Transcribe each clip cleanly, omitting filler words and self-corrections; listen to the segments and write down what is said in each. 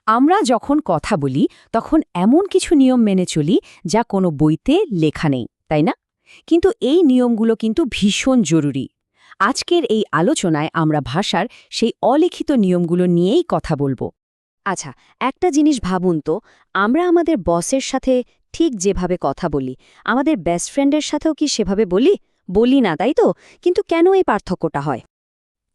আমরা যখন কথা বলি তখন এমন কিছু নিয়ম মেনে চলি যা কোনো বইতে লেখা নেই, তাই না? কিন্তু এই নিয়মগুলো কিন্তু ভীষণ জরুরি। আজকের এই আলোচনায় আমরা ভাষার সেই অলিখিত নিয়মগুলো নিয়েই কথা বলবো। আচ্ছা, একটা জিনিস ভাবুন তো, আমরা আমাদের বসের সাথে ঠিক যেভাবে কথা বলি, আমাদের বেস্ট ফ্রেন্ডের সাথেও কি সেভাবে বলি? বলি না, তাই তো? কিন্তু কেন এই পার্থক্যটা হয়?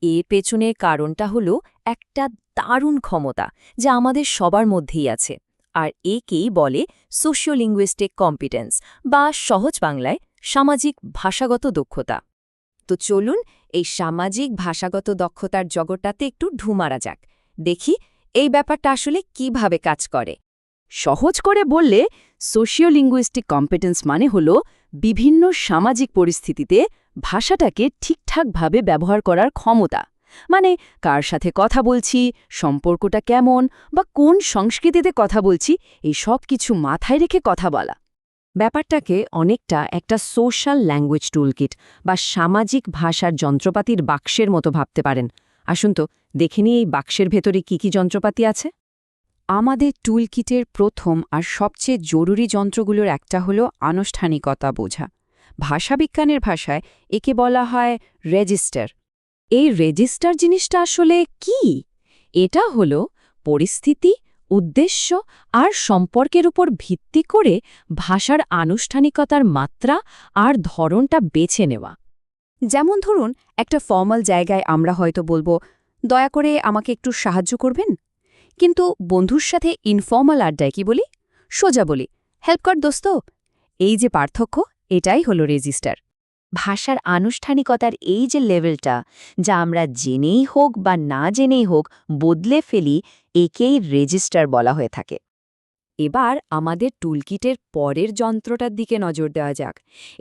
এর পেছনের কারণটা হলো একটা দারুণ ক্ষমতা যা আমাদের সবার মধ্যেই আছে, আর একেই বলে সোশিওলিঙ্গুইস্টিক কম্পিটেন্স বা সহজ বাংলায় সামাজিক ভাষাগত দক্ষতা। তো চলুন এই সামাজিক ভাষাগত দক্ষতার জগৎটাতে একটু ঢু মারা যাক, দেখি এই ব্যাপারটা আসলে কিভাবে কাজ করে। সহজ করে বললে সোশিওলিঙ্গুইস্টিক কম্পিটেন্স মানে হল বিভিন্ন সামাজিক পরিস্থিতিতে ভাষাটাকে ঠিকঠাকভাবে ব্যবহার করার ক্ষমতা। মানে কার সাথে কথা বলছি, সম্পর্কটা কেমন, বা কোন সংস্কৃতিতে কথা বলছি, এই সব কিছু মাথায় রেখে কথা বলা। ব্যাপারটাকে অনেকটা একটা সোশ্যাল ল্যাঙ্গুয়েজ টুলকিট বা সামাজিক ভাষার যন্ত্রপাতির বাক্সের মতো ভাবতে পারেন। আসুন তো দেখে নিই এই বাক্সের ভেতরে কি কি যন্ত্রপাতি আছে। আমাদের টুলকিটের প্রথম আর সবচেয়ে জরুরি যন্ত্রগুলোর একটা হলো আনুষ্ঠানিকতা বোঝা। ভাষাবিজ্ঞানের ভাষায় একে বলা হয় রেজিস্টার। এই রেজিস্টার জিনিসটা আসলে কি? এটা হলো পরিস্থিতি, উদ্দেশ্য আর সম্পর্কের উপর ভিত্তি করে ভাষার আনুষ্ঠানিকতার মাত্রা আর ধরনটা বেছে নেওয়া। যেমন ধরুন, একটা ফর্মাল জায়গায় আমরা হয়তো বলবো, দয়া করে আমাকে একটু সাহায্য করবেন। কিন্তু বন্ধুর সাথে ইনফর্মাল আড্ডায় কি বলি? সোজা বলি, হেল্প কর দোস্ত। এই যে পার্থক্য, এটাই হলো রেজিস্টার। ভাষার আনুষ্ঠানিকতার এই যে লেভেলটা, যা আমরা জেনেই হোক বা না জেনেই হোক বদলে ফেলি, একেই রেজিস্টার বলা হয়ে থাকে। এবার আমাদের টুলকিটের পরের যন্ত্রটার দিকে নজর দেওয়া যাক।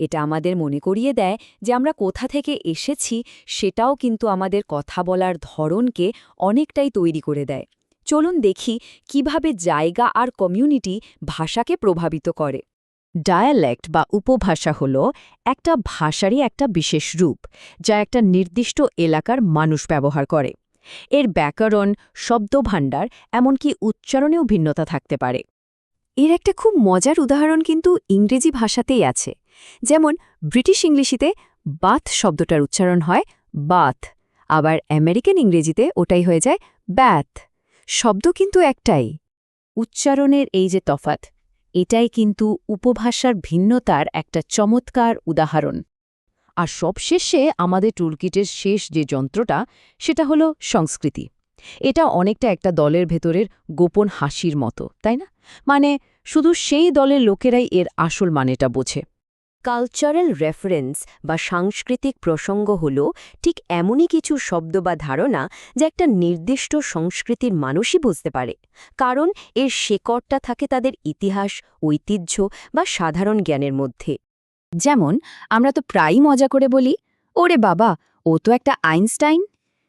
এটা আমাদের মনে করিয়ে দেয় যে আমরা কোথা থেকে এসেছি, সেটাও কিন্তু আমাদের কথা বলার ধরনকে অনেকটাই তৈরি করে দেয়। চলুন দেখি কিভাবে জায়গা আর কমিউনিটি ভাষাকে প্রভাবিত করে। ডায়ালেক্ট বা উপভাষা হল একটা ভাষারই একটা বিশেষ রূপ, যা একটা নির্দিষ্ট এলাকার মানুষ ব্যবহার করে। এর ব্যাকরণ, শব্দভাণ্ডার, এমনকি উচ্চারণেও ভিন্নতা থাকতে পারে। এর একটা খুব মজার উদাহরণ কিন্তু ইংরেজি ভাষাতেই আছে। যেমন ব্রিটিশ ইংলিশিতে বাথ শব্দটার উচ্চারণ হয় বাথ, আবার আমেরিকান ইংরেজিতে ওটাই হয়ে যায় ব্যাথ। শব্দ কিন্তু একটাই। উচ্চারণের এই যে তফাৎ, এটাই কিন্তু উপভাষার ভিন্নতার একটা চমৎকার উদাহরণ। আর সবশেষে আমাদের টুলকিটের শেষ যে যন্ত্রটা, সেটা হলো সংস্কৃতি। এটা অনেকটা একটা দলের ভেতরের গোপন হাসির মতো, তাই না? মানে শুধু সেই দলের লোকেরাই এর আসল মানেটা বোঝে। কালচারাল রেফারেন্স বা সাংস্কৃতিক প্রসঙ্গ হল ঠিক এমনই কিছু শব্দ বা ধারণা যা একটা নির্দিষ্ট সংস্কৃতির মানুষই বুঝতে পারে, কারণ এর শেকড়টা থাকে তাদের ইতিহাস, ঐতিহ্য বা সাধারণ জ্ঞানের মধ্যে। যেমন আমরা তো প্রায়ই মজা করে বলি, ওরে বাবা, ও তো একটা আইনস্টাইন।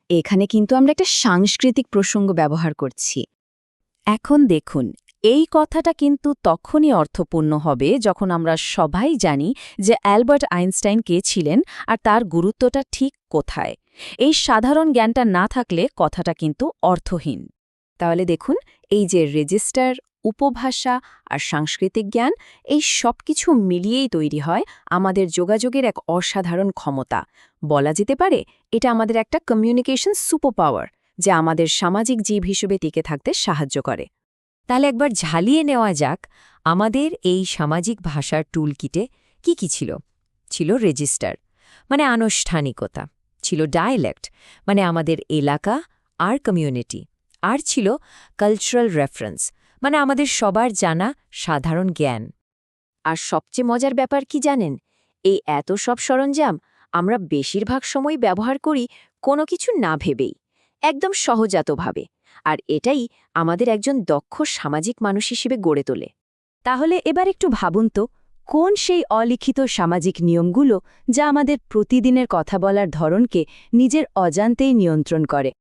এখানে কিন্তু আমরা একটা সাংস্কৃতিক প্রসঙ্গ ব্যবহার করছি। এখন দেখুন, এই কথাটা কিন্তু তখনই অর্থপূর্ণ হবে যখন আমরা সবাই জানি যে অ্যালবার্ট আইনস্টাইন কে ছিলেন আর তার গুরুত্বটা ঠিক কোথায়। এই সাধারণ জ্ঞানটা না থাকলে কথাটা কিন্তু অর্থহীন। তাহলে দেখুন, এই যে রেজিস্টার, উপভাষা আর সাংস্কৃতিক জ্ঞান, এই সব কিছু মিলিয়েই তৈরি হয় আমাদের যোগাযোগের এক অসাধারণ ক্ষমতা। বলা যেতে পারে এটা আমাদের একটা কমিউনিকেশন সুপারপাওয়ার, যা আমাদের সামাজিক জীব হিসেবে টিকে থাকতে সাহায্য করে। তাহলে একবার ঝালিয়ে নেওয়া যাক, আমাদের এই সামাজিক ভাষার টুলকিটে কি কি ছিল। ছিল রেজিস্টার, মানে আনুষ্ঠানিকতা। ছিল ডায়ালেক্ট, মানে আমাদের এলাকা আর কমিউনিটি। আর ছিল কালচারাল রেফারেন্স, মানে আমাদের সবার জানা সাধারণ জ্ঞান। আর সবচেয়ে মজার ব্যাপার কি জানেন? এই এত সব সরঞ্জাম আমরা বেশিরভাগ সময় ব্যবহার করি কোনো কিছু না ভেবেই, একদম সহজাতভাবে। আর এটাই আমাদের একজন দক্ষ সামাজিক মানুষ হিসেবে গড়ে তোলে। তাহলে এবার একটু ভাবুন তো, কোন সেই অলিখিত সামাজিক নিয়মগুলো যা আমাদের প্রতিদিনের কথা বলার ধরনকে নিজের অজান্তেই নিয়ন্ত্রণ করে?